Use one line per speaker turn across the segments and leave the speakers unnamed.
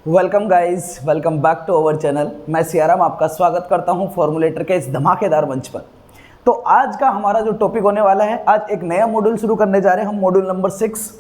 Welcome guys, welcome back to our channel. मैं सियाराम आपका स्वागत करता हूं फॉर्मूलेटर के इस धमाकेदार मंच पर। तो आज का हमारा जो टॉपिक होने वाला है, आज एक नया मॉड्यूल शुरू करने जा रहे हैं हम, मॉड्यूल नंबर 6।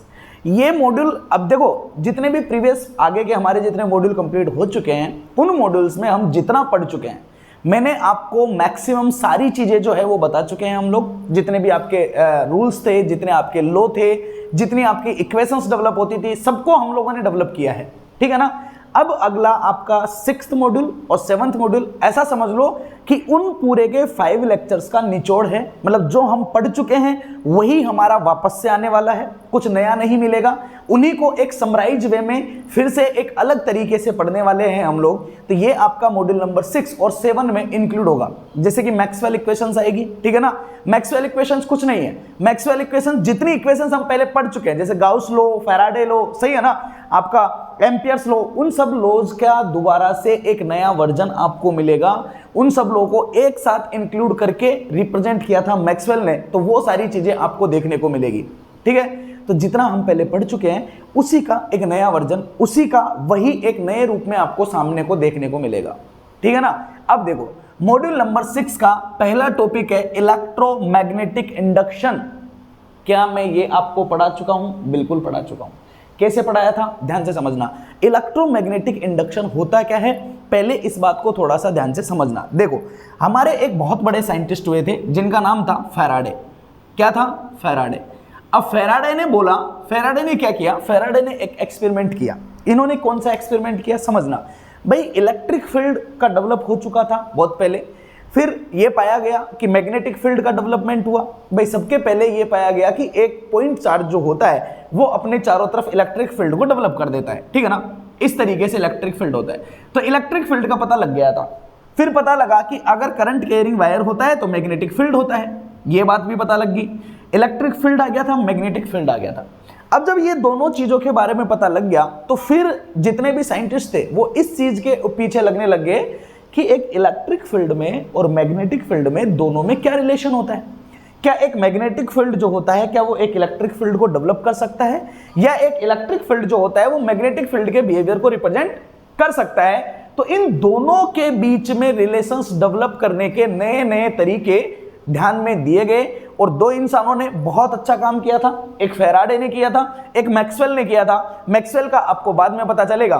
ये मॉड्यूल, अब देखो, जितने भी प्रीवियस आगे के हमारे जितने मॉड्यूल कंप्लीट हो चुके हैं, उन मॉड्यूल्स में हम जितना पढ़ चुके हैं, मैंने आपको मैक्सिमम सारी चीज़ें जो है वो बता चुके हैं हम लोग। जितने भी आपके रूल्स थे, जितने आपके लॉ थे, जितनी आपकी इक्वेशंस डेवलप होती थी, सबको हम लोगों ने डेवलप किया है, ठीक है ना। अब अगला आपका 6th मॉड्यूल और 7th मॉड्यूल, ऐसा समझ लो कि उन पूरे के 5 लेक्चर्स का निचोड़ है। मतलब जो हम पढ़ चुके हैं वही हमारा वापस से आने वाला है, कुछ नया नहीं मिलेगा। उन्हीं को एक समराइज वे में फिर से एक अलग तरीके से पढ़ने वाले हैं हम लोग। तो ये आपका मॉड्यूल नंबर 6 और 7 में इंक्लूड होगा। जैसे कि मैक्सवेल इक्वेशंस आएगी, ठीक है ना। मैक्सवेल इक्वेशंस कुछ नहीं है, मैक्सवेल इक्वेशंस जितनी इक्वेशंस हम पहले पढ़ चुके हैं, जैसे गाउस लॉ, फैराडे लॉ, सही है ना, आपका एम्पियर्स लॉ, उन सब लॉज का दोबारा से एक नया वर्जन आपको मिलेगा। उन सब लॉ को एक साथ इंक्लूड करके रिप्रेजेंट किया था मैक्सवेल ने, तो वो सारी चीजें आपको देखने को मिलेगी, ठीक है। तो जितना हम पहले पढ़ चुके हैं उसी का एक नया वर्जन, उसी का वही एक नए रूप में आपको सामने को देखने को मिलेगा, ठीक है ना। अब देखो, मॉड्यूल नंबर 6 का पहला टॉपिक है इलेक्ट्रोमैग्नेटिक इंडक्शन। क्या मैं ये आपको पढ़ा चुका हूं? बिल्कुल पढ़ा चुका हूं। कैसे पढ़ाया था, ध्यान से समझना। इलेक्ट्रोमैग्नेटिक इंडक्शन होता क्या है, पहले इस बात को थोड़ा सा ध्यान से समझना। देखो, हमारे एक बहुत बड़े साइंटिस्ट हुए थे जिनका नाम था फैराडे। क्या था? फैराडे। अब फैराडे ने बोला, फैराडे ने क्या किया, फैराडे ने एक एक्सपेरिमेंट किया। इन्होंने कौन सा एक्सपेरिमेंट किया, समझना भाई। इलेक्ट्रिक फील्ड का डेवलप हो चुका था बहुत पहले, फिर ये पाया गया कि मैग्नेटिक फील्ड का डेवलपमेंट हुआ। भाई सबके पहले ये पाया गया कि एक पॉइंट चार्ज जो होता है वो अपने चारों तरफ इलेक्ट्रिक फील्ड को डेवलप कर देता है, ठीक है ना। इस तरीके से इलेक्ट्रिक फील्ड होता है। तो इलेक्ट्रिक फील्ड का पता लग गया था। फिर पता लगा कि अगर करंट कैरिंग वायर होता है तो मैग्नेटिक फील्ड होता है, ये बात भी पता लग गई। इलेक्ट्रिक फील्ड आ गया था, मैग्नेटिक फील्ड आ गया था। अब जब ये दोनों चीजों के बारे में पता लग गया तो फिर जितने भी साइंटिस्ट थे वो इस चीज के पीछे लगने लग गए कि एक इलेक्ट्रिक फील्ड में और मैग्नेटिक फील्ड में दोनों में क्या रिलेशन होता है। क्या एक मैग्नेटिक फील्ड जो होता है क्या वो एक इलेक्ट्रिक फील्ड को डेवलप कर सकता है, या एक इलेक्ट्रिक फील्ड जो होता है वो मैग्नेटिक फील्ड के बिहेवियर को रिप्रेजेंट कर सकता है। तो इन दोनों के बीच में रिलेशंस डेवलप करने के नए नए तरीके ध्यान में दिए गए और दो इंसानों ने बहुत अच्छा काम किया था। एक फैराडे ने किया था, एक मैक्सवेल ने किया था। मैक्सवेल का आपको बाद में पता चलेगा।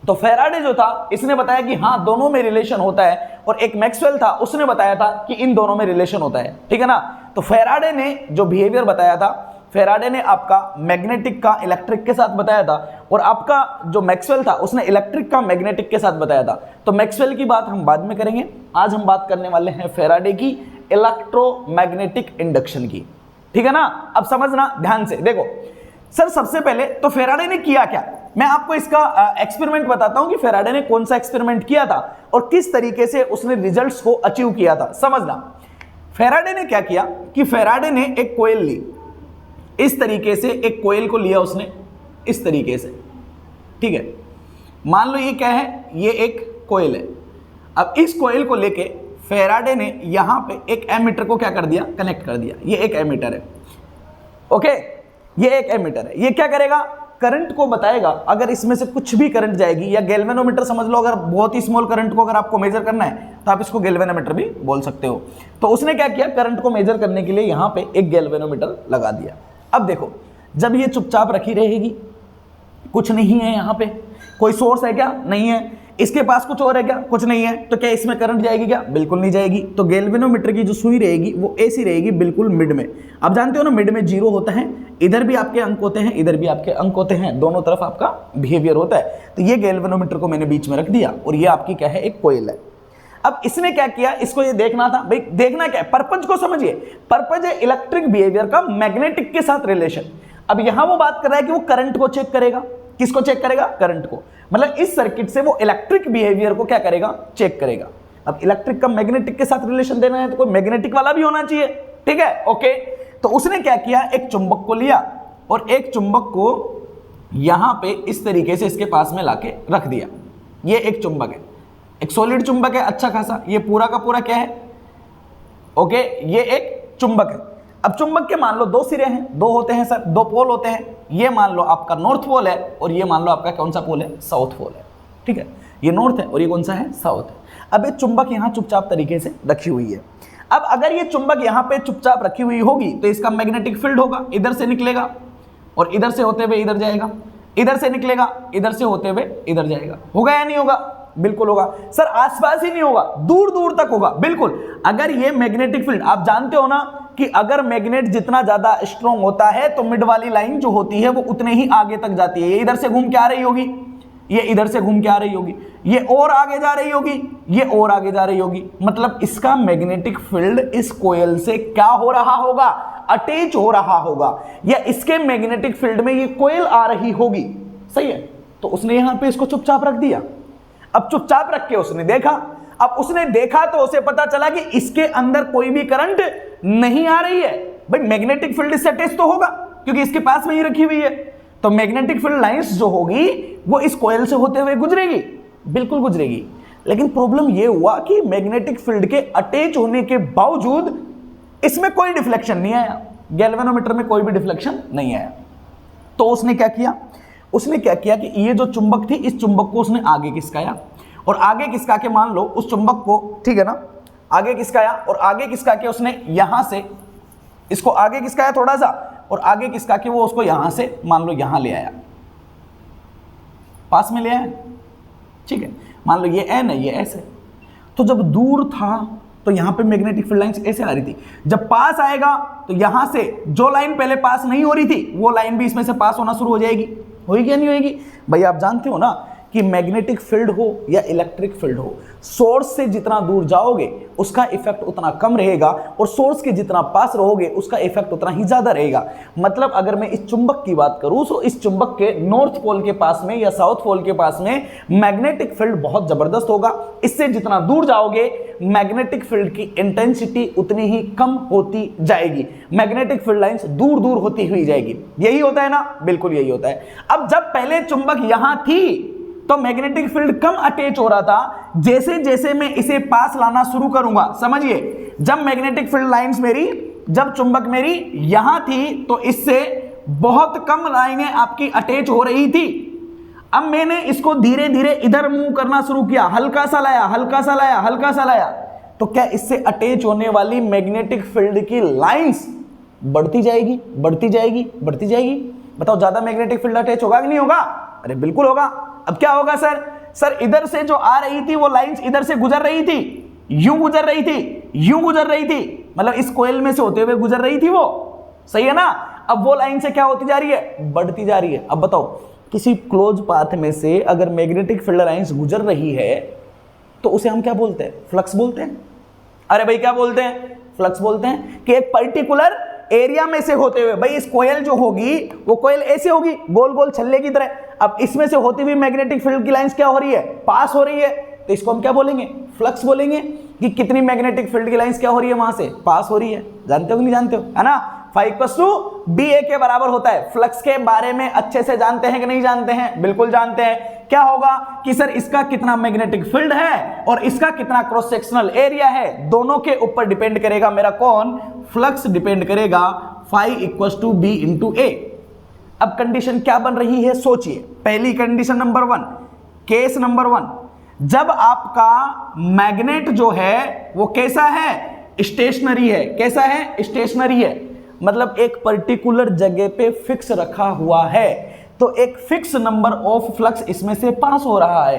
तो फैराडे जो था इसने बताया कि हाँ दोनों में रिलेशन होता है, और एक मैक्सवेल था उसने बताया था कि इन दोनों में रिलेशन होता है, ठीक है ना। तो फैराडे ने जो बिहेवियर बताया था, फैराडे ने आपका मैग्नेटिक का इलेक्ट्रिक के साथ बताया था, और आपका जो मैक्सवेल था उसने इलेक्ट्रिक का मैग्नेटिक के साथ बताया था। तो मैक्सवेल की बात हम बाद में करेंगे, आज हम बात करने वाले हैं फैराडे की इलेक्ट्रोमैग्नेटिक इंडक्शन की, ठीक है ना। अब समझना ध्यान से। देखो सर, सबसे पहले तो फैराडे ने किया क्या, मैं आपको इसका एक्सपेरिमेंट बताता हूं कि फैराडे ने कौन सा एक्सपेरिमेंट किया था और किस तरीके से उसने रिजल्ट्स को अचीव किया था। समझना, फैराडे ने क्या किया कि फैराडे ने एक कोयल ली, इस तरीके से एक कोयल को लिया उसने, इस तरीके से, ठीक है। मान लो ये क्या है, ये एक कोयल है। अब इस कोयल को लेके फैराडे ने यहां पे एक एमीटर को क्या कर दिया, कनेक्ट कर दिया। ये एक एमीटर है, ओके, ये एक एमीटर है। ये क्या करेगा, करंट को बताएगा। अगर इसमें से कुछ भी करंट जाएगी, या गैल्वेनोमीटर समझ लो, अगर बहुत ही स्मॉल करंट को अगर आपको मेजर करना है तो आप इसको गैल्वेनोमीटर भी बोल सकते हो। तो उसने क्या किया, करंट को मेजर करने के लिए यहां पे एक गैल्वेनोमीटर लगा दिया। अब देखो, जब ये चुपचाप रखी रहेगी, कुछ नहीं है यहां पे, कोई सोर्स है क्या, नहीं है, इसके पास कुछ और है क्या, कुछ नहीं है, तो क्या इसमें करंट जाएगी क्या, बिल्कुल नहीं जाएगी। तो गैल्वेनोमीटर की जो सुई रहेगी वो ऐसी रहेगी, बिल्कुल मिड में। आप जानते हो ना, मिड में जीरो होता है, इधर भी आपके अंक होते हैं, इधर भी आपके अंक होते हैं, दोनों तरफ आपका बिहेवियर होता है। तो ये गैल्वेनोमीटर को मैंने बीच में रख दिया, और ये आपकी क्या है, एक कोयल है। अब इसने क्या किया, इसको ये देखना था भाई, देखना क्या है, पर्पज को समझिए। पर्पज है इलेक्ट्रिक बिहेवियर का मैग्नेटिक के साथ रिलेशन। अब यहां वो बात कर रहा है कि वो करंट को चेक करेगा। किसको चेक करेगा, करंट को। मतलब इस सर्किट से वो इलेक्ट्रिक बिहेवियर को क्या करेगा, चेक करेगा। अब इलेक्ट्रिक का मैग्नेटिक के साथ रिलेशन देना है तो कोई मैग्नेटिक वाला भी होना चाहिए, ठीक है, ओके। तो उसने क्या किया, एक चुंबक को लिया और एक चुंबक को यहां पे इस तरीके से इसके पास में लाके रख दिया। ये एक चुंबक है, एक सॉलिड चुंबक है अच्छा खासा, ये पूरा का पूरा क्या है, ओके, ये एक चुंबक है। अब चुंबक के मान लो दो सिरे हैं, दो होते हैं सर, दो पोल होते हैं। ये मान लो आपका नॉर्थ पोल है और ये मान लो आपका कौन सा पोल है, साउथ पोल है। ठीक है, ये नॉर्थ है और ये कौन सा है, साउथ है। अब ये चुंबक यहाँ चुपचाप तरीके से रखी हुई है। अब अगर ये चुंबक यहाँ पे चुपचाप रखी हुई होगी तो इसका मैग्नेटिक फील्ड होगा, इधर से निकलेगा और इधर से होते हुए इधर जाएगा, इधर से निकलेगा, इधर से होते हुए इधर जाएगा। होगा या नहीं होगा? बिल्कुल होगा सर। आसपास ही नहीं होगा, दूर दूर तक होगा। बिल्कुल, अगर ये मैग्नेटिक फील्ड, आप जानते हो ना कि अगर मैग्नेट जितना ज्यादा स्ट्रॉन्ग होता है तो मिड वाली लाइन जो होती है वो उतने ही आगे तक जाती है। ये इधर से घूम के आ रही होगी, ये इधर से घूम के आ रही होगी, ये और आगे जा रही होगी, ये और आगे जा रही होगी। मतलब इसका मैग्नेटिक फील्ड इस कोयल से क्या हो रहा होगा, अटैच हो रहा होगा, या इसके मैग्नेटिक फील्ड में ये कोयल आ रही होगी। सही है, तो उसने यहां पे इसको चुपचाप रख दिया। अब चुपचाप रख के उसने देखा, अब उसने देखा तो उसे पता चला कि इसके अंदर कोई भी करंट नहीं आ रही है। भाई मैग्नेटिक फील्ड इससे अटैच तो होगा क्योंकि इसके पास में ही रखी हुई है, तो मैग्नेटिक फील्ड लाइंस जो होगी वो इस कोयल से होते हुए गुजरेगी, बिल्कुल गुजरेगी। लेकिन प्रॉब्लम ये हुआ कि मैग्नेटिक फील्ड के अटैच होने के बावजूद इसमें कोई डिफ्लेक्शन नहीं आया, गैल्वेनोमीटर में कोई भी डिफ्लेक्शन नहीं आया। तो उसने क्या किया, उसने क्या किया कि ये जो चुंबक थी, इस चुंबक को उसने आगे खिसकाया और आगे खिसका के, मान लो उस चुंबक को, ठीक है ना, आगे खिसकाया और आगे खिसका के उसने यहां से इसको आगे खिसकाया थोड़ा सा और आगे खिसका के वो उसको यहां से मान लो यहां ले आया, पास में ले आया। ठीक है, मान लो ये एन है, ये एस है। तो जब दूर था तो यहां पे मैग्नेटिक फील्ड लाइंस ऐसे आ रही थी, जब पास आएगा तो यहां से जो लाइन पहले पास नहीं हो रही थी वो लाइन भी इसमें से पास होना शुरू हो जाएगी। होगी या नहीं होगी? भाई आप जानते हो ना कि मैग्नेटिक फील्ड हो या इलेक्ट्रिक फील्ड हो, सोर्स से जितना दूर जाओगे उसका इफेक्ट उतना कम रहेगा और सोर्स के जितना पास रहोगे उसका इफेक्ट उतना ही ज्यादा रहेगा। मतलब अगर मैं इस चुंबक की बात करूं तो इस चुंबक के नॉर्थ पोल के पास में या साउथ पोल के पास में मैग्नेटिक फील्ड बहुत जबरदस्त होगा। इससे जितना दूर जाओगे मैग्नेटिक फील्ड की इंटेंसिटी उतनी ही कम होती जाएगी, मैग्नेटिक फील्ड लाइंस दूर दूर होती हुई जाएगी। यही होता है ना? बिल्कुल यही होता है। अब जब पहले चुंबक यहां थी तो मैग्नेटिक फील्ड कम अटैच हो रहा था, जैसे जैसे मैं इसे पास लाना शुरू करूंगा, समझिए, जब मैग्नेटिक फील्ड लाइंस मेरी, जब चुंबक मेरी यहां थी तो इससे बहुत कम लाइनें आपकी अटैच हो रही थी। अब मैंने इसको धीरे धीरे इधर मूव करना शुरू किया, हल्का सा लाया, हल्का सा लाया, हल्का सा लाया, तो क्या इससे अटैच होने वाली मैग्नेटिक फील्ड की लाइंस बढ़ती जाएगी, बढ़ती जाएगी, बढ़ती जाएगी? बताओ, ज्यादा मैग्नेटिक फील्ड अटैच होगा कि नहीं होगा? अरे बिल्कुल होगा। अब क्या होगा सर? सर इधर से जो आ रही थी वो लाइंस इधर से गुजर रही थी, यूं गुजर रही थी, यूं गुजर रही थी, मतलब इस कोयल में से होते हुए गुजर रही थी वो। सही है ना? अब वो लाइन से क्या होती जा रही है? बढ़ती जा रही है। अब बताओ, किसी क्लोज पाथ में से अगर मैग्नेटिक फील्ड लाइंस गुजर रही है तो उसे हम क्या बोलते हैं? फ्लक्स बोलते हैं। अरे भाई क्या बोलते हैं? फ्लक्स बोलते हैं कि एक पर्टिकुलर एरिया में से होते हुए, भाई इस कोयल जो होगी वो कोयल ऐसे होगी गोल गोल छल्ले की तरह, अब इसमें से होती हुई मैग्नेटिक फील्ड की लाइंस क्या हो रही है? पास हो रही है, तो इसको हम क्या बोलेंगे? फ्लक्स बोलेंगे। कि कितनी मैग्नेटिक फील्ड की लाइंस क्या हो रही है? वहां से पास हो रही है। जानते हो कि नहीं जानते हो? है ना? φ=BA के बराबर होता है। फ्लक्स के बारे में अच्छे से जानते हैं कि नहीं जानते हैं? बिल्कुल जानते हैं। क्या होगा कि सर इसका कितना मैग्नेटिक फील्ड है और इसका कितना क्रॉस सेक्शनल एरिया है, दोनों के ऊपर डिपेंड करेगा मेरा कौन? फ्लक्स डिपेंड करेगा φ=B×A। अब कंडीशन क्या बन रही है सोचिए। पहली कंडीशन नंबर 1, केस नंबर 1, जब आपका मैग्नेट जो है वो कैसा है? स्टेशनरी है। कैसा है? स्टेशनरी है, मतलब एक पर्टिकुलर जगह पे फिक्स रखा हुआ है, तो एक फिक्स नंबर ऑफ फ्लक्स इसमें से पास हो रहा है।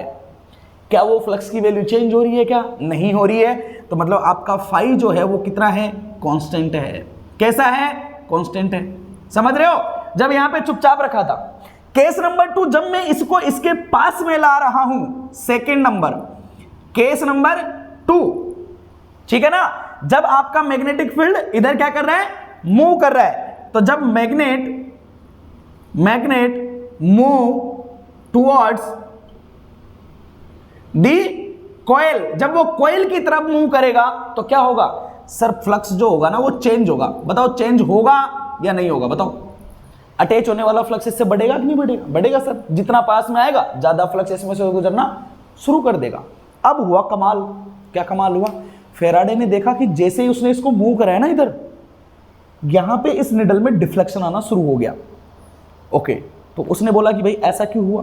क्या वो फ्लक्स की वैल्यू चेंज हो रही है? क्या नहीं हो रही है? तो मतलब आपका फाई जो है वो कितना है? कांस्टेंट है। कैसा है? कांस्टेंट है। समझ रहे हो? जब यहां पे चुपचाप रखा था। केस नंबर 2, जब मैं इसको इसके पास में ला रहा हूं, सेकेंड नंबर, केस नंबर 2, ठीक है ना? जब आपका मैग्नेटिक फील्ड इधर क्या कर रहा है? मूव कर रहा है, तो जब मैग्नेट मूव टुवर्ड्स दी कोयल, जब वो कोयल की तरफ मूव करेगा तो क्या होगा? सर फ्लक्स जो होगा ना वो चेंज होगा। बताओ चेंज होगा या नहीं होगा? बताओ। अटैच होने वाला फ्लक्स इससे बढ़ेगा कि नहीं बढ़ेगा? बढ़ेगा सर। जितना पास में आएगा ज्यादा फ्लक्स इसमें से गुजरना शुरू कर देगा। अब हुआ कमाल। क्या कमाल हुआ? फेराडे ने देखा कि जैसे ही उसने इसको मूव कराया ना इधर, यहां पे इस निडल में डिफ्लेक्शन आना शुरू हो गया। ओके, तो उसने बोला कि भाई ऐसा क्यों हुआ,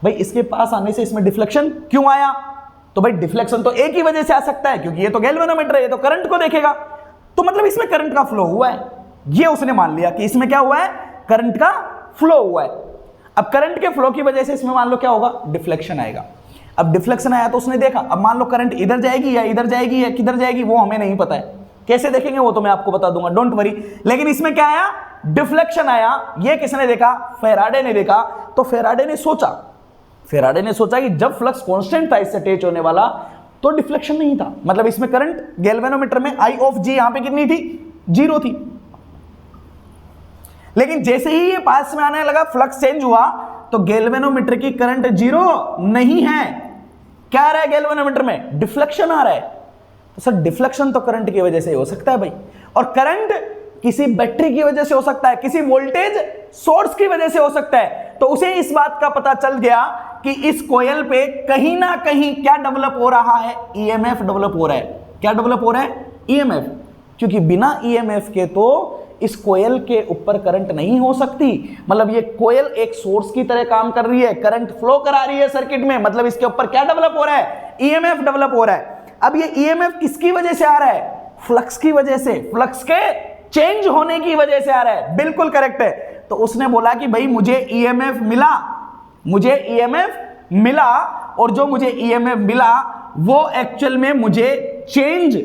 भाई इसके पास आने से इसमें डिफ्लेक्शन क्यों आया? तो भाई डिफ्लेक्शन तो एक ही वजह से आ सकता है, क्योंकि ये तो गैल्वेनोमीटर है, ये तो करंट को देखेगा, तो मतलब इसमें करंट का फ्लो हुआ है। ये उसने मान लिया कि इसमें क्या हुआ है, करंट का फ्लो हुआ है। अब करंट के फ्लो की वजह से इसमें मान लो क्या होगा, डिफ्लेक्शन आएगा। अब डिफ्लेक्शन आया तो उसने देखा, अब मान लो करंट इधर जाएगी या इधर जाएगी या किधर जाएगी, वो हमें नहीं पता है, कैसे देखेंगे वो तो मैं आपको बता दूंगा, डोंट वरी। लेकिन इसमें क्या आया, डिफ्लेक्शन आया। ये किसने देखा, फैराडे ने देखा। तो फैराडे ने सोचा कि जब फ्लक्स कांस्टेंट था इससे अटैच होने वाला तो डिफ्लेक्शन नहीं था, मतलब इसमें करंट गैल्वेनोमीटर में आई ऑफ जी यहां पे कितनी थी, 0 थी। लेकिन जैसे ही ये पास में आने लगा, फ्लक्स चेंज हुआ, तो गैल्वेनोमीटर की करंट 0 नहीं है। क्या आ रहा है गैल्वेनोमीटर में, डिफ्लेक्शन आ रहा है। तो सर डिफ्लेक्शन तो करंट की वजह से हो सकता है भाई, और करंट किसी बैटरी की वजह से हो सकता है, किसी वोल्टेज सोर्स की वजह से हो सकता है। तो उसे इस बात का पता चल गया कि इस कोयल पे कहीं ना कहीं क्या डेवलप हो रहा है, ईएमएफ डेवलप हो रहा है। क्या डेवलप हो रहा है, ईएमएफ, क्योंकि बिना ईएमएफ के तो इस कोयल के ऊपर करंट नहीं हो सकती। मतलब ये कोयल एक सोर्स की तरह काम कर रही है, करंट फ्लो करा रही है सर्किट में, मतलब इसके ऊपर क्या डेवलप हो रहा है, ईएमएफ डेवलप हो रहा है। अब ये ईएमएफ किसकी वजह से आ रहा है, फ्लक्स की वजह से, फ्लक्स के चेंज होने की वजह से आ रहा है। बिल्कुल करेक्ट है। तो उसने बोला कि भाई मुझे ईएमएफ मिला, और जो मुझे ईएमएफ मिला वो एक्चुअल में मुझे चेंज,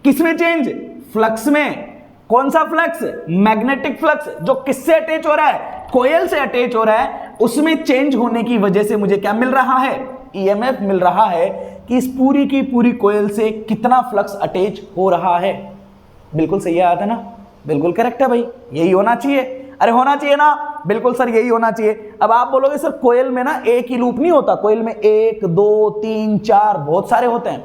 किसमें चेंज, फ्लक्स में। कौन सा फ्लक्स, मैग्नेटिक फ्लक्स, जो किससे अटैच हो रहा है, कोयल से अटैच हो रहा है, उसमें चेंज होने की वजह से मुझे क्या मिल रहा है, ईएमएफ मिल रहा है कि इस पूरी की पूरी कोयल से कितना फ्लक्स अटैच हो रहा है। बिल्कुल सही आया था ना, बिल्कुल करेक्ट है भाई, यही होना चाहिए। अरे होना चाहिए ना, बिल्कुल सर यही होना चाहिए। अब आप बोलोगे सर कोयल में ना एक ही लूप नहीं होता, कोयल में 1 2 3 4 बहुत सारे होते हैं।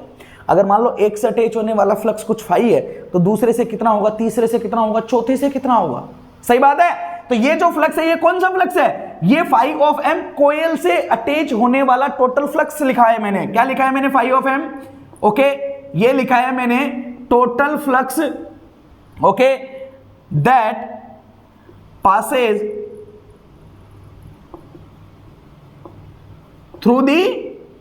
अगर मान लो एक से अटैच होने वाला फ्लक्स कुछ फाई है, तो दूसरे से कितना होगा, तीसरे से कितना होगा, चौथे से कितना होगा। सही बात है। तो ये जो फ्लक्स है ये कौन सा फ्लक्स है, ये फाई ऑफ एम, कोयल से अटैच होने वाला टोटल फ्लक्स लिखा है मैंने। क्या लिखा है मैंने, फाई ऑफ एम। ओके, ये लिखा है मैंने total flux, okay, that passes through the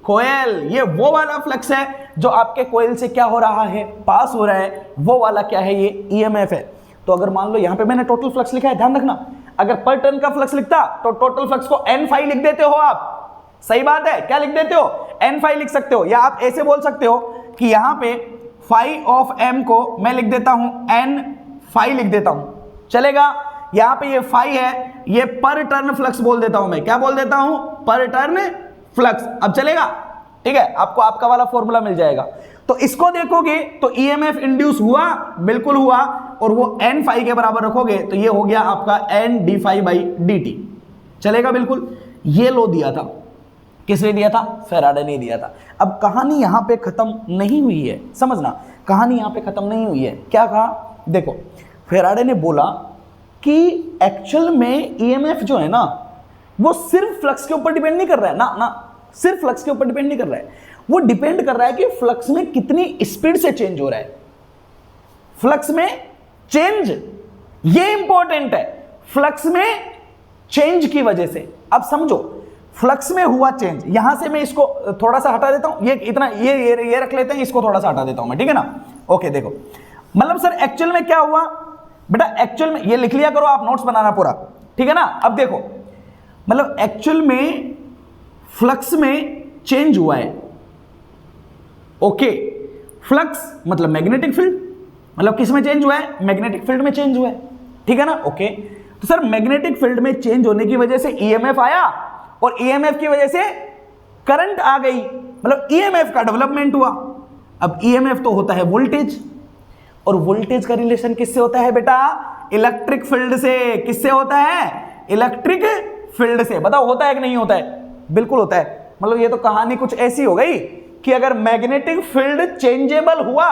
coil. ये वो वाला फ्लक्स है जो आपके कोयल से क्या हो रहा है, पास हो रहा है, वो वाला क्या है, ये ईएमएफ है। तो अगर मान लो यहां पे मैंने टोटल फ्लक्स लिखा है, ध्यान रखना, अगर पर टर्न का फ्लक्स लिखता तो टोटल फ्लक्स को एन फाई लिख देते हो आप। सही बात है, क्या लिख देते हो, एन फाई लिख सकते हो, या आप ऐसे बोल सकते हो कि यहां पे फाई ऑफ एम को मैं लिख देता हूं एन फाई लिख देता हूं, चलेगा। यहां पे ये फाई है, ये पर टर्न फ्लक्स बोल देता हूं मैं, क्या बोल देता हूं, पर टर्न फ्लक्स। अब चलेगा, ठीक है, आपको आपका वाला फॉर्मूला मिल जाएगा। तो इसको देखोगे तो ईएमएफ इंड्यूस हुआ, बिल्कुल हुआ, और वो एन फाई के बराबर रखोगे तो ये हो गया आपका N D phi by D T. चलेगा बिल्कुल। ये लो दिया था, किसने दिया था, फैराडे ने दिया था। अब कहानी यहां पे खत्म नहीं हुई है, समझना, कहानी यहां पे खत्म नहीं हुई है। क्या कहा, देखो, फैराडे ने बोला कि एक्चुअल में ईएमएफ जो है ना वो सिर्फ फ्लक्स के ऊपर डिपेंड नहीं कर रहा है ना, सिर्फ फ्लक्स के ऊपर डिपेंड नहीं कर रहा है, वो डिपेंड कर रहा है कि फ्लक्स में कितनी स्पीड से चेंज हो रहा है। फ्लक्स में चेंज, ये इंपॉर्टेंट है, फ्लक्स में चेंज की वजह से। अब समझो, फ्लक्स में हुआ चेंज, यहां से मैं इसको थोड़ा सा हटा देता हूं, ये इतना ये रख लेते हैं, इसको थोड़ा सा हटा देता हूं मैं, ठीक है ना। ओके, देखो, मतलब सर एक्चुअल में क्या हुआ बेटा, एक्चुअल में ये लिख लिया करो आप, नोट्स बनाना पूरा, ठीक है ना। अब देखो, मतलब एक्चुअल में फ्लक्स में चेंज हुआ है, ओके, फ्लक्स मतलब मैग्नेटिक फील्ड, मतलब किस में चेंज हुआ है, मैग्नेटिक फील्ड में चेंज हुआ है, ठीक है ना। ओके, तो सर मैग्नेटिक फील्ड में चेंज होने की वजह से ईएमएफ आया, और ईएमएफ की वजह से करंट आ गई, मतलब ईएमएफ का डेवलपमेंट हुआ। अब ईएमएफ तो होता है वोल्टेज, और वोल्टेज का रिलेशन किससे होता है बेटा, इलेक्ट्रिक फील्ड से। किससे होता है, इलेक्ट्रिक फील्ड से। बताओ होता है कि नहीं होता है, बिल्कुल होता है। मतलब ये तो कहानी कुछ ऐसी हो गई कि अगर मैग्नेटिक फील्ड चेंजेबल हुआ,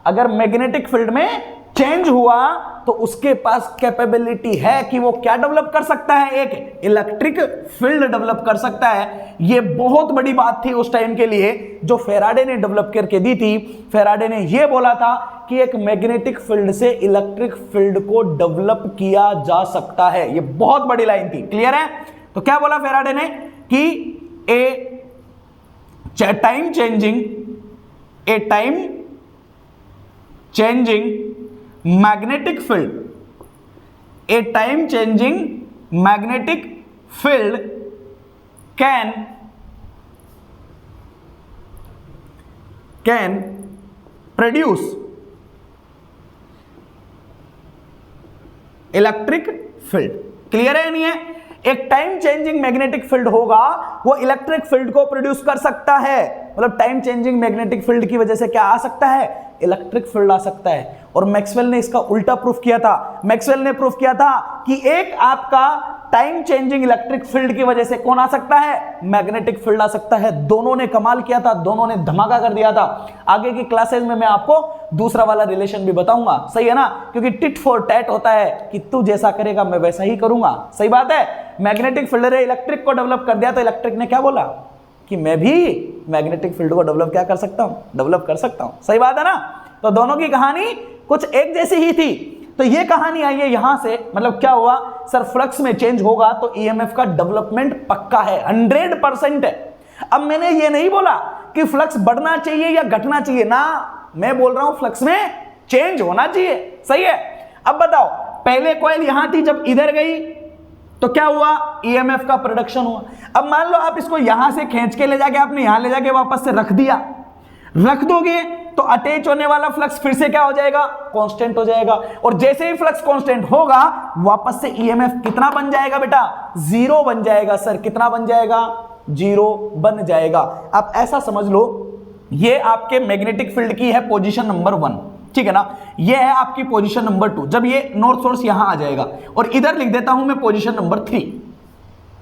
अगर मैग्नेटिक फील्ड में चेंज हुआ तो उसके पास कैपेबिलिटी है कि वो क्या डेवलप कर सकता है, एक इलेक्ट्रिक फील्ड डेवलप कर सकता है। ये बहुत बड़ी बात थी उस टाइम के लिए जो फेराडे ने डेवलप करके दी थी। फेराडे ने ये बोला था कि एक मैग्नेटिक फील्ड से इलेक्ट्रिक फील्ड को डेवलप किया जा सकता है। ये बहुत बड़ी लाइन थी, क्लियर है। तो क्या बोला फेराडे ने कि ए time changing magnetic field can produce electric field. Clear है नहीं है? एक टाइम चेंजिंग मैग्नेटिक फील्ड होगा, वो इलेक्ट्रिक फील्ड को प्रोड्यूस कर सकता है। मतलब टाइम चेंजिंग मैग्नेटिक फील्ड की वजह से क्या आ सकता है, इलेक्ट्रिक फील्ड आ सकता है। और मैक्सवेल ने इसका उल्टा प्रूफ किया था। मैक्सवेल ने प्रूफ किया था कि एक आपका टाइम चेंजिंग इलेक्ट्रिक फील्ड की वजह से कौन आ सकता है, मैग्नेटिक फील्ड आ सकता है। दोनों ने कमाल किया था, दोनों ने धमाका कर दिया था। आगे की क्लासेस में मैं आपको दूसरा वाला रिलेशन भी बताऊंगा, सही है ना, क्योंकि टिट फॉर टैट होता है कि तू जैसा करेगा मैं वैसा ही करूंगा। सही बात है। मैग्नेटिक फील्ड ने इलेक्ट्रिक को डेवलप कर दिया तो इलेक्ट्रिक ने क्या बोला कि मैं भी मैग्नेटिक फील्ड को डेवलप क्या कर सकता हूं, डेवलप कर सकता हूं। सही बात है ना। तो दोनों की कहानी कुछ एक जैसी ही थी। तो ये कहानी आई है यहां से, मतलब क्या हुआ सर, फ्लक्स में चेंज होगा तो ईएमएफ का डेवलपमेंट पक्का है, 100% है। अब मैंने ये नहीं बोला कि फ्लक्स बढ़ना चाहिए या घटना चाहिए ना, मैं बोल रहा हूं फ्लक्स में चेंज होना चाहिए। सही है। अब बताओ, पहले कॉइल यहां थी, जब इधर गई तो क्या हुआ, ईएमएफ का प्रोडक्शन हुआ। अब मान लो आप इसको यहां से खींच के ले जाके आपने यहां ले जाके वापस से रख दिया, रख दोगे तो अटैच होने वाला फ्लक्स फिर से क्या हो जाएगा, कांस्टेंट हो जाएगा। और जैसे ही फ्लक्स कांस्टेंट होगा वापस से ईएमएफ कितना बन जाएगा बेटा, 0 बन जाएगा। सर कितना बन जाएगा, 0 बन जाएगा। आप ऐसा समझ लो, ये आपके मैग्नेटिक फील्ड की है पोजीशन नंबर 1, ठीक है ना। ये है आपकी पोजीशन नंबर 2। जब ये नॉर्थ सोर्स यहां आ जाएगा और इधर लिख देता हूं मैं पोजीशन नंबर 3।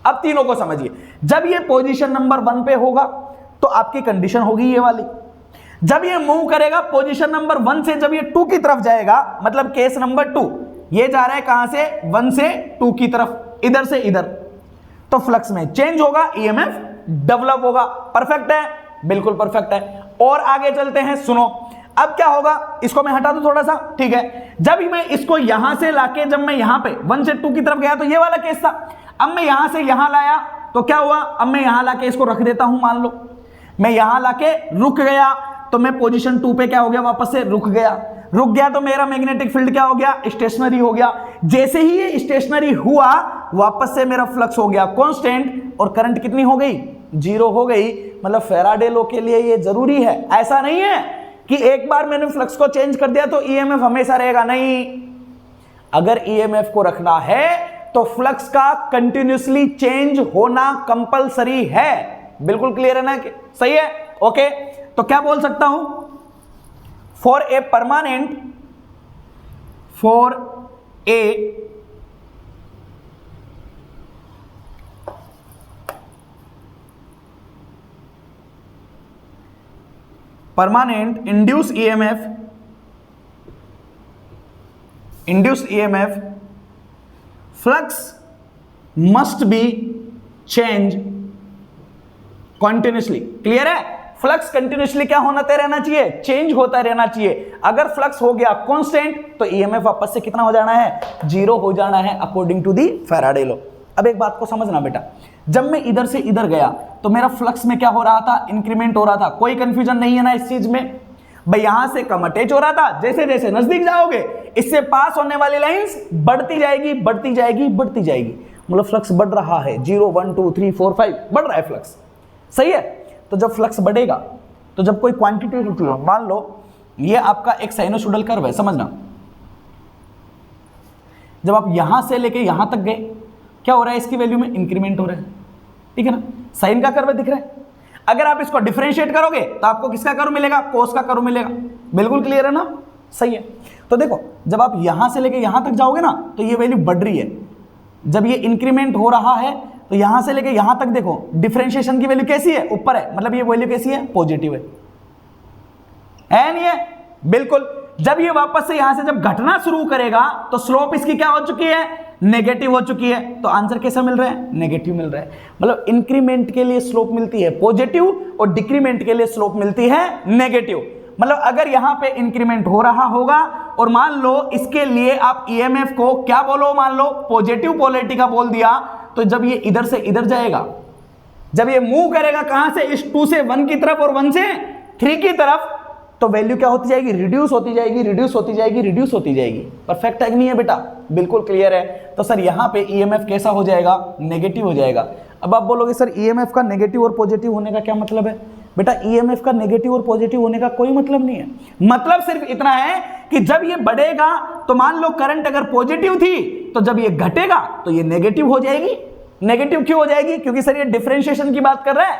अब तीनों को समझिए। जब ये पोजीशन नंबर 1 पे होगा तो आपकी कंडीशन होगी ये वाली। जब ये मूव करेगा पोजीशन नंबर 1 से जब ये 2 की तरफ जाएगा, मतलब केस नंबर 2, ये जा रहा है कहां से, 1 से 2 की तरफ, इधर से इधर, तो फ्लक्स में चेंज होगा, ईएमएफ डेवलप होगा। परफेक्ट है, बिल्कुल परफेक्ट है। और आगे चलते हैं, सुनो। अब क्या होगा, इसको मैं हटा दूं थोड़ा सा, ठीक है। जब मैं इसको यहां से लाके, जब मैं यहां पे 1 से 2 की तरफ गया तो ये वाला केस था। अब मैं यहां से यहां लाया तो क्या हुआ, अब मैं यहां लाके इसको रख देता हूं। मान लो मैं यहां लाके रुक गया तो मैं पोजीशन 2 पे क्या हो गया, वापस से रुक गया तो मेरा मैग्नेटिक फील्ड क्या हो गया, स्टेशनरी हो गया। जैसे ही ये स्टेशनरी हुआ वापस से मेरा फ्लक्स हो गया कांस्टेंट और करंट कितनी हो गई, 0 हो गई। मतलब फेराडे लॉ के लिए ये जरूरी है। ऐसा नहीं है कि एक बार मैंने फ्लक्स को चेंज कर दिया तो ईएमएफ हमेशा रहेगा, नहीं। अगर ईएमएफ को रखना है तो फ्लक्स का कंटिन्यूसली चेंज होना कंपलसरी है। बिल्कुल क्लियर है ना, सही है, ओके। तो क्या बोल सकता हूं, for a permanent induce EMF flux must be change continuously. Clear है। फ्लक्स कंटिन्यूसली क्या होता रहना चाहिए, चेंज होता रहना चाहिए। अगर फ्लक्स हो गया कांस्टेंट तो ईएमएफ वापस से कितना हो जाना है, 0 हो जाना है, according to the Faraday law. अब एक बात को समझना बेटा, जब मैं इधर से इधर गया तो मेरा फ्लक्स में क्या हो रहा था, इंक्रीमेंट हो रहा था। कोई कंफ्यूजन नहीं है ना इस चीज में भाई। यहां से कम अटैच हो रहा था, जैसे जैसे नजदीक जाओगे इससे पास होने वाली लाइंस बढ़ती जाएगी, बढ़ती जाएगी, बढ़ती जाएगी। मतलब फ्लक्स बढ़ रहा है, 0 1 2 3 4 5 बढ़ रहा है फ्लक्स, सही है। तो जब फ्लक्स बढ़ेगा तो जब कोई क्वांटिटी होती है, मान लो ये आपका एक साइनोसॉइडल कर्व है, समझना। जब आप यहां से लेके यहां तक गए क्या हो रहा है, इसकी वैल्यू में इंक्रीमेंट हो रहा है, ठीक है ना। साइन का कर्व दिख रहा है। अगर आप इसको डिफरेंशिएट करोगे तो आपको किसका कर्व मिलेगा, कोस का कर्व मिलेगा। बिल्कुल क्लियर है ना, सही है। तो देखो जब आप यहां से लेके यहां तक जाओगे ना तो ये वैल्यू बढ़ रही है। जब ये इंक्रीमेंट हो रहा है तो यहां से लेके यहां तक देखो डिफरेंशिएशन की वैल्यू कैसी है, ऊपर है। मतलब ये वैल्यू कैसी है, पॉजिटिव है नहीं है, बिल्कुल। जब ये वापस से यहां से जब घटना शुरू करेगा तो स्लोप इसकी क्या हो चुकी है, नेगेटिव हो चुकी है। तो आंसर कैसा मिल रहा है, नेगेटिव मिल रहा है। मतलब इंक्रीमेंट के लिए स्लोप मिलती है पॉजिटिव और डिक्रीमेंट के लिए स्लोप मिलती है नेगेटिव। मतलब अगर यहां पे इंक्रीमेंट हो रहा होगा और मान लो इसके लिए आप ईएमएफ को क्या बोलो, मान लो पॉजिटिव पोलैरिटी का बोल दिया, तो जब ये इधर से इधर जाएगा, जब ये मूव करेगा कहां से, इस 2 से 1 की तरफ और 1 से 3 की तरफ, तो वैल्यू क्या होती जाएगी, रिड्यूस होती जाएगी, रिड्यूस होती जाएगी, रिड्यूस होती जाएगी। परफेक्ट है कि नहीं है बेटा, बिल्कुल क्लियर है। तो सर यहां पे ईएमएफ कैसा हो जाएगा, नेगेटिव हो जाएगा। अब आप बोलोगे सर ईएमएफ का नेगेटिव और पॉजिटिव होने का क्या मतलब है। बेटा ईएमएफ का नेगेटिव और पॉजिटिव होने का कोई मतलब नहीं है। मतलब सिर्फ इतना है कि जब ये बढ़ेगा तो मान लो करंट अगर पॉजिटिव थी, तो जब ये घटेगा तो ये नेगेटिव हो जाएगी। नेगेटिव क्यों हो जाएगी, क्योंकि सर ये डिफरेंशिएशन की बात कर रहा है,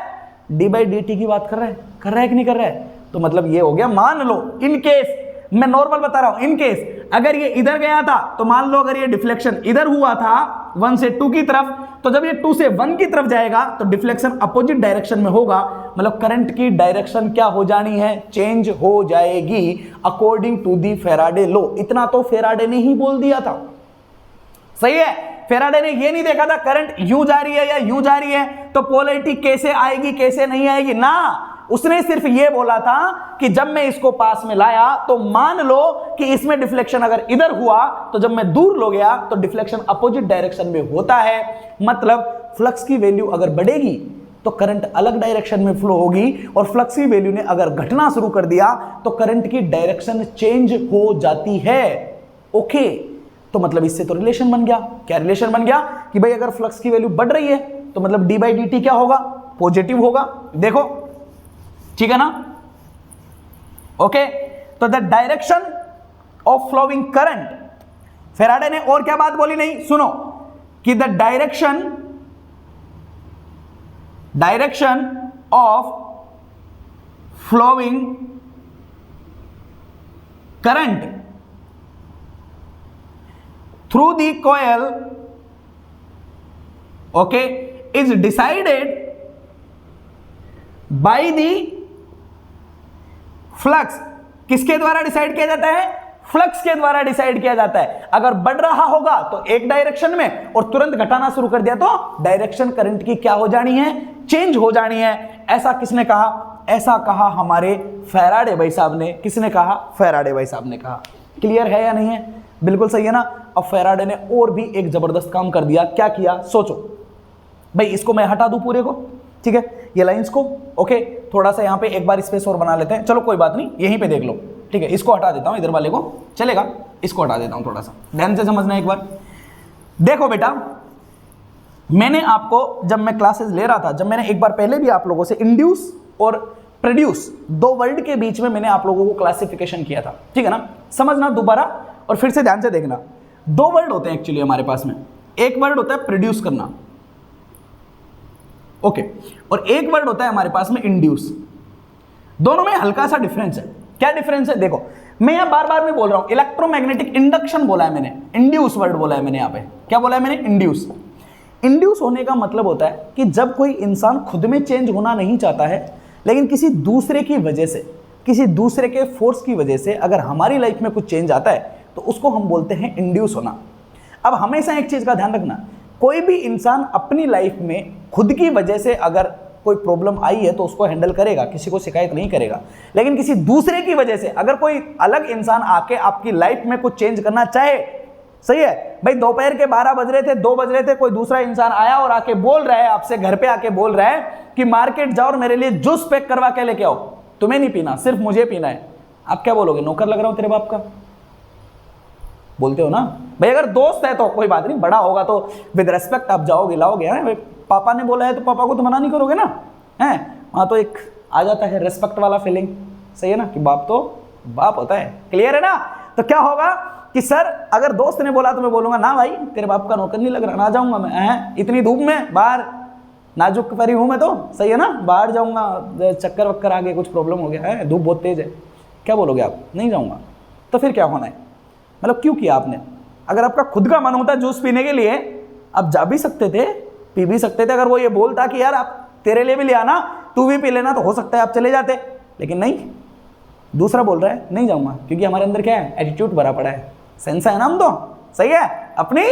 डी बाई डी टी की बात कर रहा है कि नहीं कर रहा है। तो मतलब ये हो गया, मान लो इन केस, मैं नॉर्मल बता रहा हूं, इन केस अगर ये इधर गया था, तो मान लो अगर ये डिफ्लेक्शन इधर हुआ था 1 से 2 की तरफ, तो जब ये 2 से 1 की तरफ जाएगा तो डिफ्लेक्शन अपोजिट डायरेक्शन में होगा। मतलब करंट की डायरेक्शन क्या हो जानी है, चेंज हो जाएगी according to the Faraday law. इतना तो फेराडे ने ही बोल दिया था, सही है। फेराडे ने ये नहीं देखा था करंट यूं जा रही है या यूं जा रही है तो पोलैरिटी कैसे आएगी कैसे नहीं आएगी, ना। उसने सिर्फ ये बोला था कि जब मैं इसको पास में लाया तो मान लो कि इसमें डिफ्लेक्शन अगर इधर हुआ, तो जब मैं दूर लो गया तो डिफ्लेक्शन अपोजिट डायरेक्शन में होता है। मतलब फ्लक्स की वैल्यू अगर बढ़ेगी तो करंट अलग डायरेक्शन में फ्लो होगी, और फ्लक्स की वैल्यू ने अगर घटना शुरू कर दिया तो करंट की डायरेक्शन चेंज हो जाती है। ओके, तो मतलब इससे तो रिलेशन बन गया। क्या रिलेशन बन गया कि भाई अगर फ्लक्स की वैल्यू बढ़ रही है तो मतलब डी बाई डी टी क्या होगा, पॉजिटिव होगा। देखो ठीक है ना। ओके, तो the direction of flowing current, Faraday ने और क्या बात बोली, नहीं सुनो, कि the direction of flowing current through the coil, okay, is decided by the flux. किसके द्वारा डिसाइड किया जाता है, फ्लक्स के द्वारा डिसाइड किया जाता है। अगर बढ़ रहा होगा तो एक डायरेक्शन में और तुरंत घटाना शुरू कर दिया तो डायरेक्शन करंट की क्या हो जानी है, चेंज हो जानी है। ऐसा किसने कहा, ऐसा कहा हमारे फेराडे भाई साहब ने। किसने कहा, फेराडे भाई साहब ने कहा। क्लियर है या नहीं है, बिल्कुल सही है ना। अब फेराडे ने और भी एक जबरदस्त काम कर दिया। क्या किया, सोचो भाई। इसको मैं हटा दूं पूरे को, ठीक है, ये लाइंस को। ओके, थोड़ा सा यहाँ पे एक बार स्पेस और बना लेते हैं। चलो कोई बात नहीं, यहीं पे देख लो, ठीक है। इसको हटा देता हूँ, इधर वाले को चलेगा, इसको हटा देता हूँ। थोड़ा सा ध्यान से समझना एक बार। देखो बेटा, मैंने आपको जब मैं क्लासेस ले रहा था, जब मैंने एक बार पहले भी आप लोगों से इंड्यूस और प्रोड्यूस, दो वर्ड के बीच में मैंने आप लोगों को क्लासिफिकेशन किया था, ठीक है ना। समझना दोबारा और फिर से ध्यान से देखना। दो वर्ड होते हैं एक्चुअली हमारे पास में। एक वर्ड होता है प्रोड्यूस करना, ओके, और एक वर्ड होता है हमारे पास में इंड्यूस। दोनों में हल्का सा डिफरेंस है। क्या डिफरेंस है, देखो मैं यहां बार बार में बोल रहा हूं, इलेक्ट्रोमैग्नेटिक इंडक्शन बोला है मैंने, इंड्यूस वर्ड बोला है मैंने यहां पे। क्या बोला है मैंने, इंड्यूस। इंड्यूस होने का मतलब होता है कि जब कोई इंसान खुद में चेंज होना नहीं चाहता है, लेकिन किसी दूसरे की वजह से, किसी दूसरे के फोर्स की वजह से अगर हमारी लाइफ में कुछ चेंज आता है तो उसको हम बोलते हैं इंड्यूस होना। अब हमेशा एक चीज का ध्यान रखना, कोई भी इंसान अपनी लाइफ में खुद की वजह से अगर कोई प्रॉब्लम आई है तो उसको हैंडल करेगा, किसी को शिकायत नहीं करेगा। लेकिन किसी दूसरे की वजह से अगर कोई अलग इंसान आके आपकी लाइफ में कुछ चेंज करना चाहे, सही है भाई, दोपहर के 12 बज रहे थे, 2 बज रहे थे, कोई दूसरा इंसान आया और आके बोल रहा है आपसे, घर पे आके बोल रहा है कि मार्केट जाओ और मेरे लिए जूस पैक करवा के लेके आओ, तुम्हें नहीं पीना, सिर्फ मुझे पीना है। आप क्या बोलोगे, नौकर लग रहा हूं तेरे बाप का? बोलते हो ना भाई। अगर दोस्त है तो कोई बात नहीं, बड़ा होगा तो विद रेस्पेक्ट आप जाओगे लाओगे, है भाई। पापा ने बोला है तो पापा को तो मना नहीं करोगे ना, है। वहां तो एक आ जाता है रेस्पेक्ट वाला फीलिंग, सही है ना, कि बाप तो बाप होता है। क्लियर है ना। तो क्या होगा कि सर अगर दोस्त ने बोला तो मैं बोलूंगा ना भाई तेरे बाप का नौकर नहीं लग रहा, ना जाऊंगा मैं, है इतनी धूप में बाहर, नाजुक परी हूं मैं तो, सही है ना, बाहर जाऊंगा, चक्कर वक्कर आ गए, कुछ प्रॉब्लम हो गया है, धूप बहुत तेज है, क्या बोलोगे आप, नहीं जाऊंगा। तो फिर क्या होना है, मतलब क्यों किया आपने? अगर आपका खुद का मन होता जूस पीने के लिए, आप जा भी सकते थे, पी भी सकते थे। अगर वो ये बोलता कि यार आप तेरे लिए भी ले आना, तू भी पी लेना, तो हो सकता है आप चले जाते, लेकिन नहीं, दूसरा बोल रहा है नहीं जाऊंगा क्योंकि हमारे अंदर क्या है, एटीट्यूड भरा पड़ा है, सेंसा है ना हम तो, सही है, अपनी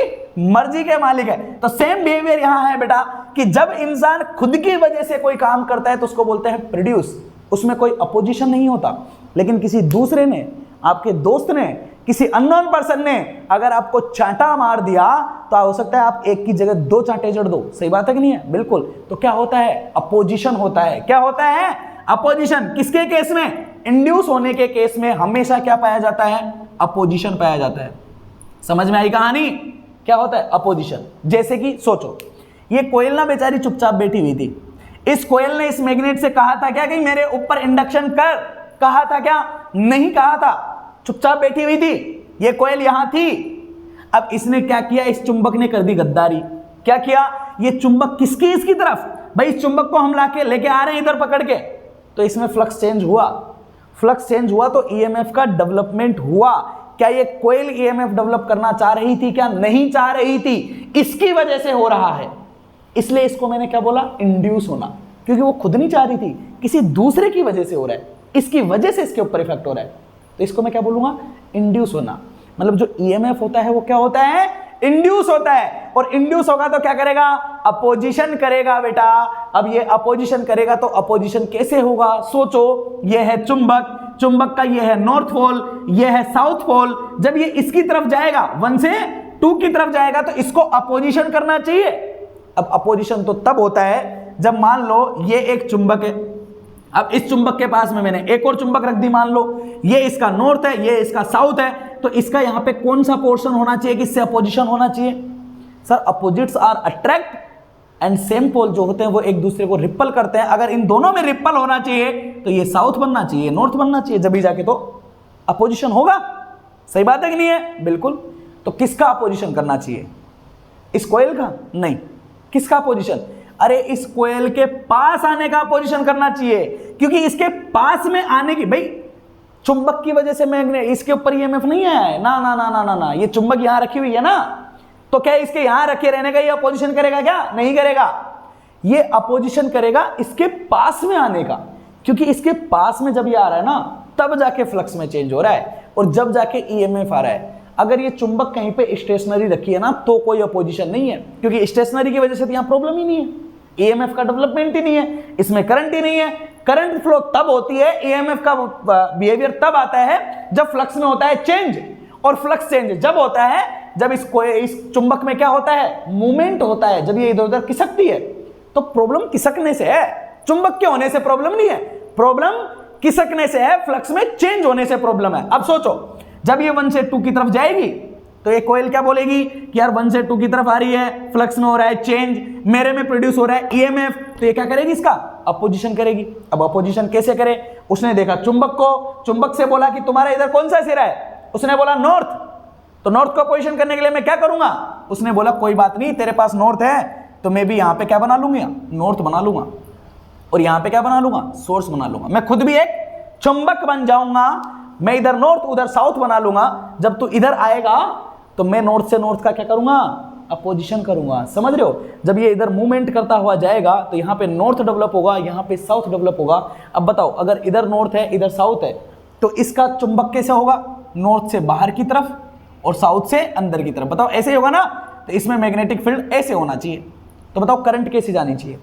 मर्जी के मालिक है। तो सेम बिहेवियर यहां है बेटा कि जब इंसान खुद की वजह से कोई काम करता है तो उसको बोलते हैं प्रोड्यूस, उसमें कोई अपोजिशन नहीं होता। लेकिन किसी दूसरे ने, आपके दोस्त ने, किसी अननोन पर्सन ने अगर आपको चांटा मार दिया तो हो सकता है आप एक की जगह दो चांटे जड़ दो, सही बात है कि नहीं है, बिल्कुल। तो क्या होता है, अपोजिशन होता है। क्या होता है, अपोजिशन। किसके केस में, इंड्यूस होने के केस में हमेशा क्या पाया जाता है, अपोजिशन पाया जाता है। समझ में आई कहानी, क्या होता है, अपोजिशन। जैसे कि सोचो, ये कोयल ना बेचारी चुपचाप बैठी हुई थी, इस कोयल ने इस मैग्नेट से कहा था क्या कि मेरे ऊपर इंडक्शन कर, कहा था क्या, नहीं कहा था, चुपचाप बैठी हुई थी, ये कोयल यहां थी। अब इसने क्या किया, इस चुंबक ने कर दी गद्दारी। क्या किया, ये चुंबक किसकी, इसकी तरफ, भाई इस चुंबक को हम लाके लेके आ रहे हैं इधर पकड़ के, तो इसमें फ्लक्स चेंज हुआ, फ्लक्स चेंज हुआ तो ईएमएफ का डेवलपमेंट हुआ। क्या ये कोयल ईएमएफ डेवलप करना चाह रही थी, क्या नहीं चाह रही थी, इसकी वजह से हो रहा है। इसलिए इसको मैंने क्या बोला, इंड्यूस होना, क्योंकि वो खुद नहीं चाह रही थी, किसी दूसरे की वजह से हो रहा है, इसकी वजह से इसके ऊपर इफेक्ट हो रहा है, तो इसको मैं क्या बोलूंगा, इंड्यूस होना। मतलब जो ईएमएफ होता है वो क्या होता है, इंड्यूस होता है। और इंड्यूस होगा तो क्या करेगा, अपोजिशन करेगा बेटा। अब ये अपोजिशन करेगा तो अपोजिशन कैसे होगा, सोचो, ये है चुंबक, चुंबक का ये है नॉर्थ पोल, ये है साउथ पोल। जब ये इसकी तरफ जाएगा, 1 से 2 की तरफ जाएगा, तो इसको अपोजिशन करना चाहिए। अब अपोजिशन तो तब होता है जब मान लो ये एक चुंबक है, अब इस चुंबक के पास में मैंने एक और चुंबक रख दी, मान लो ये इसका नॉर्थ है, ये इसका साउथ है, तो इसका यहां पे कौन सा पोर्शन होना चाहिए कि इससे अपोजिशन होना चाहिए, sir opposites are attract and same pole जो होते हैं वो एक दूसरे को रिपल करते हैं। अगर इन दोनों में रिपल होना चाहिए तो ये साउथ बनना चाहिए, नॉर्थ बनना चाहिए, जब भी जाके तो अपोजिशन होगा। सही बात है कि नहीं है, बिल्कुल। तो किसका अपोजिशन करना चाहिए, इस कोयल का, नहीं, किसका अपोजिशन, अरे इस कोयल के पास आने का अपोजिशन करना चाहिए, क्योंकि इसके पास में आने की, भाई चुंबक की वजह से मैग्नेट, इसके ऊपर ईएमएफ नहीं आया है ना, ना ना ना ना ना, ये चुंबक यहां रखी हुई है ना, तो क्या इसके यहां रखे रहने का ये अपोजिशन करेगा क्या, नहीं करेगा। ये अपोजिशन करेगा इसके पास में आने का, क्योंकि इसके पास में जब ये आ रहा है ना, तब जाके फ्लक्स में चेंज हो रहा है और जब जाके ईएमएफ आ रहा है। अगर ये चुंबक कहीं पे स्टेशनरी रखी है ना तो कोई अपोजिशन नहीं है, क्योंकि स्टेशनरी की वजह से तो यहां प्रॉब्लम ही नहीं है, ईएमएफ का डेवलपमेंट ही नहीं है, इसमें करंट ही नहीं है। करंट फ्लो तब होती है, ईएमएफ का बिहेवियर तब आता है जब फ्लक्स में होता है चेंज, और फ्लक्स चेंज जब होता है जब इस चुंबक में क्या होता है, मूवमेंट होता है, जब ये इधर उधर खिसकती है। तो प्रॉब्लम खिसकने से है, चुंबक के होने से प्रॉब्लम नहीं है, प्रॉब्लम खिसकने से है, फ्लक्स में चेंज होने से प्रॉब्लम है। अब सोचो, जब ये 1 से 2 की तरफ जाएगी तो ये कोयल क्या बोलेगी कि यार 1 से 2 की तरफ आ रही है, फ्लक्स में हो रहा है चेंज, मेरे में प्रोड्यूस हो रहा है ईएमएफ, तो ये क्या करेगी, इसका अपोजिशन करेगी। अब अपोजिशन कैसे करे, उसने देखा चुंबक को, चुंबक से बोला कि तुम्हारा इधर कौन सा सिरा है, उसने बोला नॉर्थ, तो नॉर्थ को अपोजिशन करने के लिए मैं क्या करूंगा, उसने बोला कोई बात नहीं, तेरे पास नॉर्थ है तो मैं भी यहां पे क्या बना लूंगा, नॉर्थ बना लूंगा, और यहां पे क्या बना लूंगा, सोर्स बना लूंगा, मैं खुद भी एक चुंबक बन जाऊंगा, मैं इधर नॉर्थ उधर साउथ बना लूंगा। जब तू इधर आएगा तो मैं नॉर्थ से नॉर्थ का क्या करूंगा, अपोजिशन करूंगा। समझ रहे हो, जब ये इधर मूवमेंट करता हुआ जाएगा तो यहाँ पे नॉर्थ डेवलप होगा, यहाँ पे साउथ डेवलप होगा। अब बताओ, अगर इधर नॉर्थ है इधर साउथ है तो इसका चुंबक कैसे होगा, नॉर्थ से बाहर की तरफ और साउथ से अंदर की तरफ। बताओ ऐसे होगा ना, तो इसमें मैग्नेटिक फील्ड ऐसे होना चाहिए। तो बताओ करंट कैसे जानी चाहिए,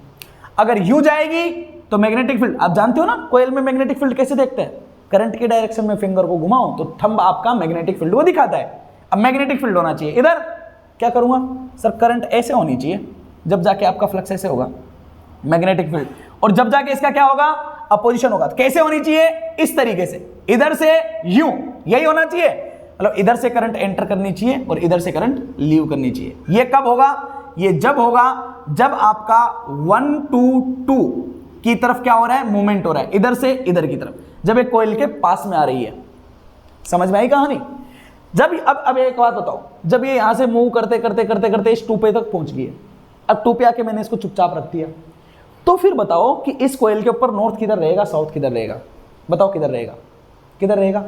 अगर यू जाएगी तो मैग्नेटिक फील्ड, आप जानते हो ना कोयल में मैग्नेटिक फील्ड कैसे देखते हैं, करंट की डायरेक्शन में फिंगर को घुमाओ तो थंब आपका मैग्नेटिक फील्ड वो दिखाता है। अब मैग्नेटिक फील्ड होना चाहिए इधर, क्या करूंगा सर, करंट ऐसे होनी चाहिए, जब जाके आपका फ्लक्स ऐसे होगा, मैग्नेटिक फील्ड, और जब जाके इसका क्या होगा, अपोजिशन होगा। तो कैसे होनी चाहिए, इस तरीके से, इधर से यूं, यही होना चाहिए, मतलब इधर से करंट एंटर करनी चाहिए और इधर से करंट लीव करनी चाहिए। ये कब होगा, ये जब होगा जब आपका 1 to 2 की तरफ क्या हो रहा है, मूवमेंट हो रहा है, इधर से इधर की तरफ, जब एक कोयल के पास में आ रही है। समझ में आई कहानी। जब अब एक बात बताओ, जब ये यहां से मूव करते करते करते करते इस 2 पे तक पहुंच गई है, अब 2 पे आके मैंने इसको चुपचाप रख दिया, तो फिर बताओ कि इस कोयल के ऊपर नॉर्थ किधर रहेगा, साउथ किधर रहेगा, बताओ किधर रहेगा, किधर रहेगा।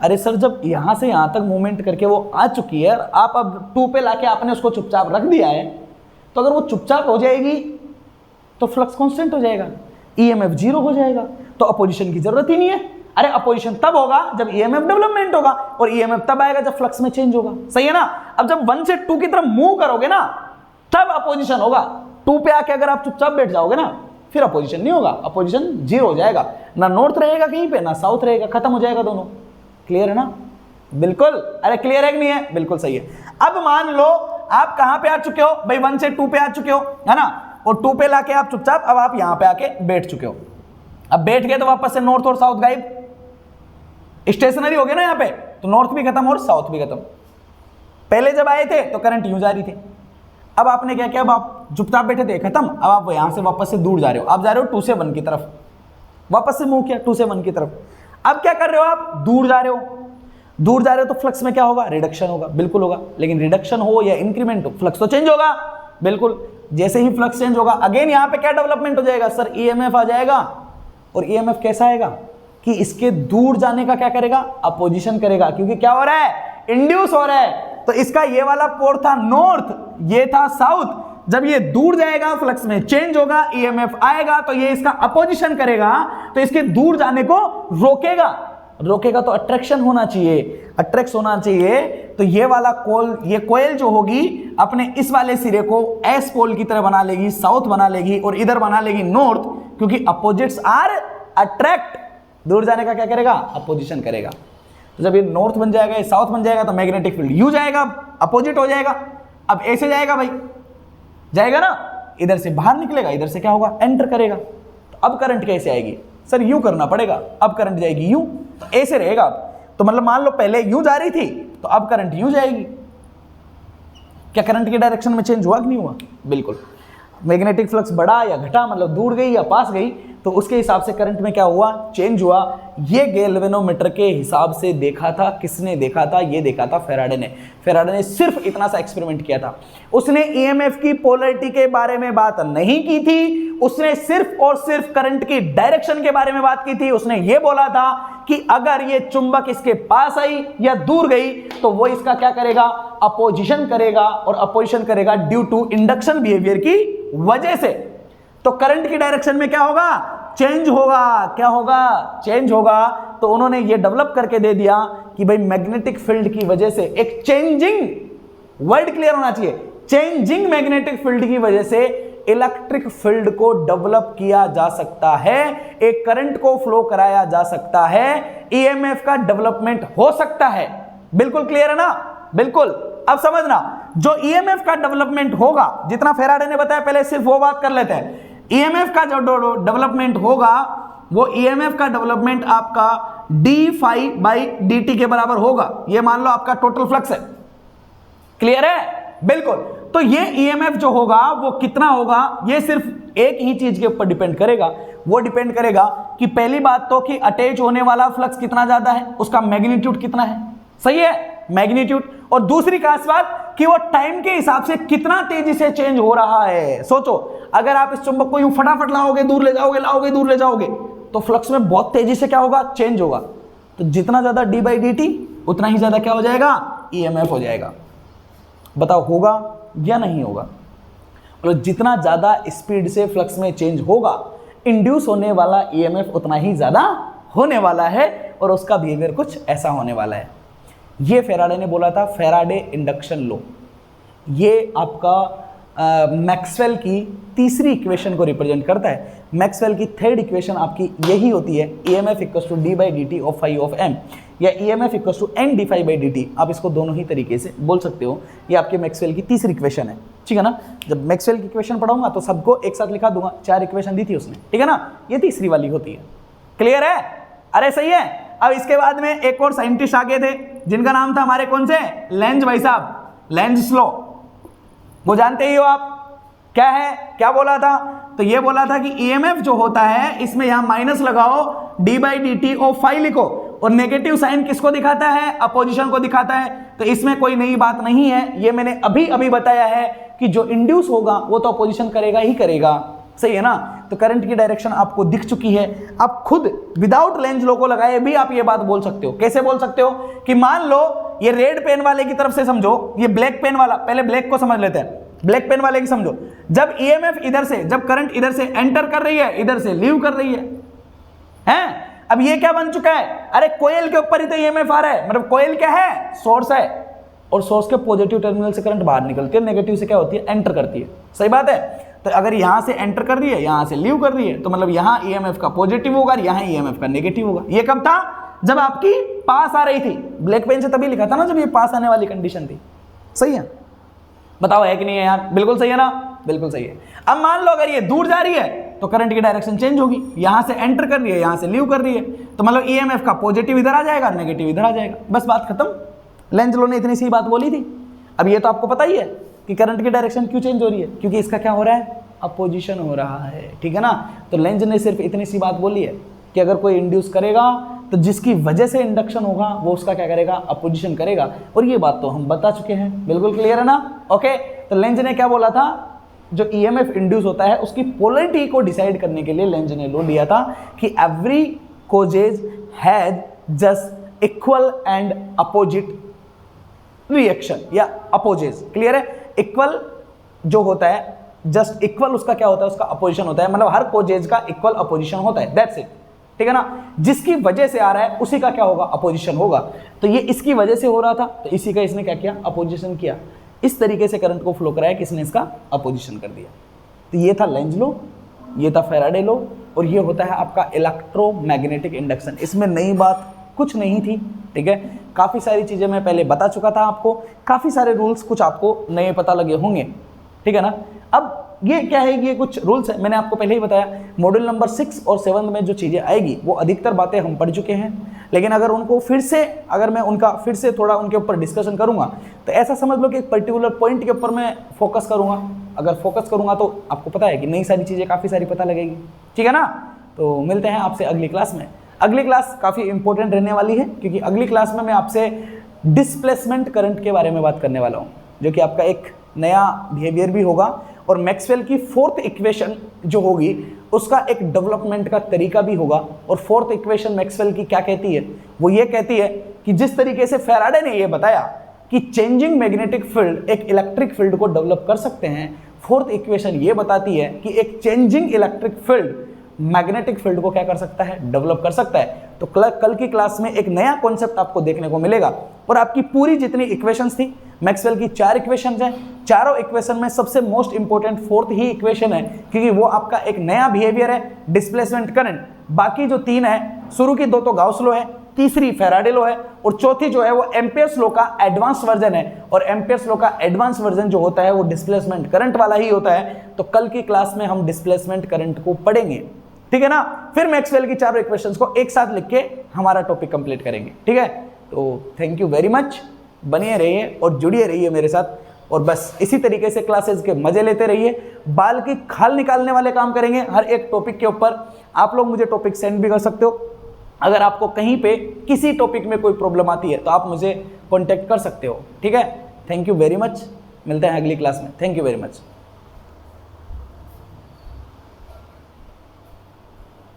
अरे सर, जब यहां से यहां तक मूवमेंट करके वो आ चुकी है, आप अब 2 पे लाके आपने उसको चुपचाप रख दिया है, तो अगर वो चुपचाप हो जाएगी तो फ्लक्स कांस्टेंट हो जाएगा, ईएमएफ 0 हो जाएगा, तो अपोजिशन की जरूरत ही नहीं है। अरे अपोजिशन तब होगा जब ईएमएफ डेवलपमेंट होगा, और ईएमएफ तब आएगा जब फ्लक्स में चेंज होगा, सही है ना। अब जब 1 से 2 की तरफ मूव करोगे ना तब अपोजिशन होगा। 2 पे आके अगर आप चुपचाप बैठ जाओगे ना फिर अपोजिशन नहीं होगा, अपोजिशन 0 हो जाएगा, ना नॉर्थ रहेगा कहीं पे ना साउथ रहेगा, खत्म हो जाएगा दोनों। क्लियर है ना? बिल्कुल। अरे क्लियर है कि नहीं है? बिल्कुल सही है। अब मान लो आप कहां पे आ चुके हो भाई, 1 से 2 पे आ चुके हो, है ना, और 2 पे लाके आप चुपचाप अब आप यहां पे आके बैठ चुके हो। अब बैठ गए तो वापस से नॉर्थ और साउथ गायब, स्टेशनरी हो गए ना यहाँ पे, तो नॉर्थ भी खत्म और साउथ भी खत्म। पहले जब आए थे तो करंट यूं जारी थे, अब आपने क्या किया, अब आप चुपचाप बैठे थे, खत्म। अब आप यहां से वापस से दूर जा रहे हो, आप जा रहे हो 2 से 1 की तरफ, वापस से मूव किया 2 से 1 की तरफ। अब क्या कर रहे हो, आप दूर जा रहे हो, दूर जा रहे हो तो फ्लक्स में क्या होगा, रिडक्शन होगा, बिल्कुल होगा। लेकिन रिडक्शन हो या इंक्रीमेंट हो, फ्लक्स तो चेंज होगा, बिल्कुल। जैसे ही फ्लक्स चेंज होगा अगेन यहाँ पे क्या डेवलपमेंट हो जाएगा सर, ईएमएफ आ जाएगा। और ईएमएफ कैसा आएगा कि इसके दूर जाने का क्या करेगा, अपोजिशन करेगा, क्योंकि क्या हो रहा है, इंड्यूस हो रहा है। तो इसका ये वाला पोर्ट था नॉर्थ, ये था साउथ। जब ये दूर जाएगा फ्लक्स में चेंज होगा, ईएमएफ आएगा, तो ये इसका अपोजिशन करेगा, तो इसके दूर जाने को रोकेगा। रोकेगा तो अट्रैक्शन होना चाहिए, अट्रैक्ट होना चाहिए। तो ये वाला ये कोयल जो होगी अपने इस वाले सिरे को एस पोल की तरह बना लेगी, साउथ बना लेगी, और इधर बना लेगी नॉर्थ, क्योंकि अपोजिट्स आर अट्रैक्ट। दूर जाने का क्या करेगा, अपोजिशन करेगा। तो जब ये नॉर्थ बन जाएगा, ये साउथ बन जाएगा, तो मैग्नेटिक फील्ड यू जाएगा, अपोजिट हो जाएगा। अब ऐसे जाएगा भाई, जाएगा ना, इधर से बाहर निकलेगा, इधर से क्या होगा, एंटर करेगा। तो अब करंट कैसे आएगी सर, यू करना पड़ेगा। अब करंट जाएगी यू, तो ऐसे रहेगा। तो मतलब मान लो पहले यू जा रही थी, तो अब करंट यू जाएगी। क्या करंट की डायरेक्शन में चेंज हुआ कि नहीं हुआ? बिल्कुल। मैग्नेटिक फ्लक्स बढ़ा या घटा, मतलब दूर गई या पास गई, तो उसके हिसाब से करंट में क्या हुआ, चेंज हुआ। ये गैल्वेनोमीटर के हिसाब से देखा था, किसने देखा था, ये देखा था फेराडे ने। फेराडे ने सिर्फ इतना सा एक्सपेरिमेंट किया था। उसने ईएमएफ की पोलैरिटी के बारे में बात नहीं की थी, उसने सिर्फ और सिर्फ करंट की डायरेक्शन के बारे में बात की थी। उसने ये बोला था कि अगर ये चुंबक इसके पास आई या दूर गई तो वो इसका क्या करेगा, अपोजिशन करेगा, और अपोजिशन करेगा ड्यू टू इंडक्शन बिहेवियर की वजह से। तो करंट की डायरेक्शन में क्या होगा, चेंज होगा। क्या होगा, चेंज होगा। तो उन्होंने ये डेवलप करके दे दिया कि भाई मैग्नेटिक फील्ड की वजह से एक चेंजिंग, वर्ड क्लियर होना चाहिए, चेंजिंग मैग्नेटिक फील्ड की वजह से इलेक्ट्रिक फील्ड को डेवलप किया जा सकता है, एक करंट को फ्लो कराया जा सकता है, ईएमएफ का डेवलपमेंट हो सकता है। बिल्कुल क्लियर है ना? बिल्कुल। अब समझना, जो ईएमएफ का डेवलपमेंट होगा, जितना फेराडे ने बताया, पहले सिर्फ वो बात कर लेते हैं। ईएमएफ का जो डेवलपमेंट होगा, वो ईएमएफ का डेवलपमेंट आपका D phi by D T के बराबर होगा। ये मान लो आपका टोटल फ्लक्स है। क्लियर है? बिल्कुल। तो ये ईएमएफ जो होगा वो कितना होगा, ये सिर्फ एक ही चीज के ऊपर डिपेंड करेगा। वो डिपेंड करेगा कि पहली बात तो कि अटैच होने वाला फ्लक्स कितना ज्यादा है, उसका मैग्नीट्यूड कितना है, सही है, मैग्नीट्यूड। और दूसरी खास बात कि वो टाइम के हिसाब से कितना तेजी से चेंज हो रहा है। सोचो, अगर आप इस चुंबक को यूं फटाफट लाओगे, दूर ले जाओगे, लाओगे, दूर ले जाओगे, तो फ्लक्स में बहुत तेजी से क्या होगा, चेंज होगा। तो जितना ज्यादा डी बाई डी टी, उतना ही ज्यादा क्या हो जाएगा, ईएमएफ हो जाएगा। बताओ होगा या नहीं होगा? मतलब जितना ज्यादा स्पीड से फ्लक्स में चेंज होगा, इंड्यूस होने वाला ईएमएफ उतना ही ज्यादा होने वाला है, और उसका बिहेवियर कुछ ऐसा होने वाला है। ये फेराडे ने बोला था, फेराडे इंडक्शन लॉ। ये आपका मैक्सवेल की तीसरी इक्वेशन को रिप्रेजेंट करता है। मैक्सवेल की थर्ड इक्वेशन आपकी यही होती है, EMF equals to d by D T of phi of m, या EMF equals to n D phi by D t. आप इसको दोनों ही तरीके से बोल सकते हो। ये आपके मैक्सवेल की तीसरी इक्वेशन है, ठीक है ना। जब मैक्सवेल की इक्वेशन पढ़ाऊंगा तो सबको एक साथ लिखा दूंगा, 4 इक्वेशन दी थी उसने, ठीक है ना। ये तीसरी वाली होती है। क्लियर है? अरे सही है। अब इसके बाद में एक और साइंटिस्ट आगे थे, जिनका नाम था हमारे कौन से, लेंज भाई साहब, लेंज लॉ। वो जानते ही हो आप, क्या है, क्या बोला था? तो ये बोला था कि ईएमएफ जो होता है, इसमें यहां माइनस लगाओ, D by D T of phi लिखो, और नेगेटिव साइन किसको दिखाता है, अपोजिशन को दिखाता है। तो इसमें कोई नई बात नहीं है, ये मैंने अभी अभी बताया है कि जो इंड्यूस होगा वो तो अपोजिशन करेगा ही करेगा, सही है ना। तो करंट की डायरेक्शन आपको दिख चुकी है। आप खुद विदाउट लेंज लॉ को लगाए भी आप ये बात बोल सकते हो। कैसे बोल सकते हो कि मान लो ये रेड पेन वाले की तरफ से समझो, ये ब्लैक पेन वाला, पहले ब्लैक को समझ लेते हैं, ब्लैक पेन वाले की समझो। जब ईएमएफ इधर से, जब करंट इधर से एंटर कर रही है, इधर से लीव कर रही है, अब ये क्या बन चुका है, अरे कोयल के ऊपर ही तो ईएमएफ आ रहा है, मतलब कोयल क्या है, सोर्स है, और सोर्स के पॉजिटिव टर्मिनल से करंट बाहर निकलती है, नेगेटिव से क्या होती है, एंटर करती है। सही बात है। तो अगर यहां से एंटर कर रही है, यहां से लीव कर रही है, तो मतलब यहां ईएमएफ का पॉजिटिव होगा, यहां ईएमएफ का नेगेटिव होगा। ये कब था, जब आपकी पास आ रही थी। ब्लैक पेन से तभी लिखा था ना जब ये पास आने वाली कंडीशन थी। सही है, बताओ है कि नहीं है यार, बिल्कुल सही है ना, बिल्कुल सही है। अब मान लो अगर ये दूर जा रही है तो करंट की डायरेक्शन चेंज होगी, यहां से एंटर कर रही है, यहां से लीव कर रही है, तो मतलब ईएमएफ का पॉजिटिव इधर आ जाएगा, नेगेटिव इधर आ जाएगा, बस बात खत्म। लेंज़ लॉ ने इतनी सी बात बोली थी। अब ये तो आपको पता ही है कि करंट की डायरेक्शन क्यों चेंज हो रही है, क्योंकि इसका क्या हो रहा है, अपोजिशन हो रहा है, ठीक है ना। तो लेंज़ ने सिर्फ इतनी सी बात बोली है कि अगर कोई इंड्यूस करेगा तो जिसकी वजह से इंडक्शन होगा वो उसका क्या करेगा, अपोजिशन करेगा, और ये बात तो हम बता चुके हैं, बिल्कुल क्लियर है ना। ओके, तो लेंज़ ने क्या बोला था, जो ईएमएफ इंड्यूस होता है उसकी पोलैरिटी को डिसाइड करने के लिए लेंज़ ने लॉ दिया था कि every causes has just equal and opposite reaction या अपोजेज। क्लियर है, इक्वल जो होता है, जस्ट इक्वल उसका क्या होता है, उसका अपोजिशन होता है, मतलब हर कोजेज का इक्वल अपोजिशन होता है, दैट्स इट, ठीक है ना। जिसकी वजह से आ रहा है उसी का क्या होगा, अपोजिशन होगा। तो ये इसकी वजह से हो रहा था, तो इसी का इसने क्या किया, अपोजिशन किया। इस तरीके से करंट को फ्लो कराया, किसने इसका अपोजिशन कर दिया। तो ये था लेंज़ लॉ, ये था फैराडे लॉ, और ये होता है आपका इलेक्ट्रोमैग्नेटिक इंडक्शन। इसमें नई बात कुछ नहीं थी, ठीक है। काफ़ी सारी चीज़ें मैं पहले बता चुका था आपको, काफ़ी सारे रूल्स कुछ आपको नए पता लगे होंगे, ठीक है ना। अब ये क्या है, ये कुछ रूल्स है, मैंने आपको पहले ही बताया। मॉड्यूल नंबर 6 और 7 में जो चीज़ें आएगी वो अधिकतर बातें हम पढ़ चुके हैं, लेकिन अगर उनको फिर से, अगर मैं उनका फिर से थोड़ा उनके ऊपर डिस्कशन करूंगा तो ऐसा समझ लो कि एक पर्टिकुलर पॉइंट के ऊपर मैं फोकस करूंगा। अगर फोकस करूंगा तो आपको पता है कि नई सारी चीज़ें काफ़ी सारी पता लगेगी, ठीक है ना। तो मिलते हैं आपसे अगली क्लास में। अगली क्लास काफ़ी इंपॉर्टेंट रहने वाली है, क्योंकि अगली क्लास में मैं आपसे डिस्प्लेसमेंट करंट के बारे में बात करने वाला हूँ, जो कि आपका एक नया बिहेवियर भी होगा, और मैक्सवेल की फोर्थ इक्वेशन जो होगी उसका एक डेवलपमेंट का तरीका भी होगा। और फोर्थ इक्वेशन मैक्सवेल की क्या कहती है, वो ये कहती है कि जिस तरीके से फैराडे ने ये बताया कि चेंजिंग मैग्नेटिक फील्ड एक इलेक्ट्रिक फील्ड को डेवलप कर सकते हैं, फोर्थ इक्वेशन ये बताती है कि एक changing electric field magnetic field को क्या कर सकता है, डेवलप कर सकता है। तो कल की क्लास में एक नया कॉन्सेप्ट आपको देखने को मिलेगा, और आपकी पूरी जितनी इक्वेशंस थी, मैक्सवेल की 4 इक्वेशंस हैं, चारों इक्वेशन में सबसे मोस्ट इंपॉर्टेंट फोर्थ ही इक्वेशन है, क्योंकि वो आपका एक नया बिहेवियर है, डिस्प्लेसमेंट करंट। बाकी जो 3 है, शुरू की 2 तो गाउस लॉ है, तीसरी फैराडे लॉ है, और चौथी जो है वो एम्पियर्स लॉ का एडवांस वर्जन है, और एम्पियर्स लॉ का एडवांस वर्जन जो होता है वो डिस्प्लेसमेंट करंट वाला ही होता है। तो कल की क्लास में हम डिस्प्लेसमेंट करंट को पढ़ेंगे, ठीक है ना। फिर मैक्सवेल की 4 इक्वेशंस को एक साथ लिख के हमारा टॉपिक कंप्लीट करेंगे, ठीक है। तो थैंक यू वेरी मच, बनिए रहिए और जुड़िए रहिए मेरे साथ, और बस इसी तरीके से क्लासेस के मजे लेते रहिए। बाल की खाल निकालने वाले काम करेंगे हर एक टॉपिक के ऊपर। आप लोग मुझे टॉपिक सेंड भी कर सकते हो, अगर आपको कहीं पे किसी टॉपिक में कोई प्रॉब्लम आती है तो आप मुझे कॉन्टेक्ट कर सकते हो, ठीक है। थैंक यू वेरी मच, मिलते हैं अगली क्लास में। Thank you very much.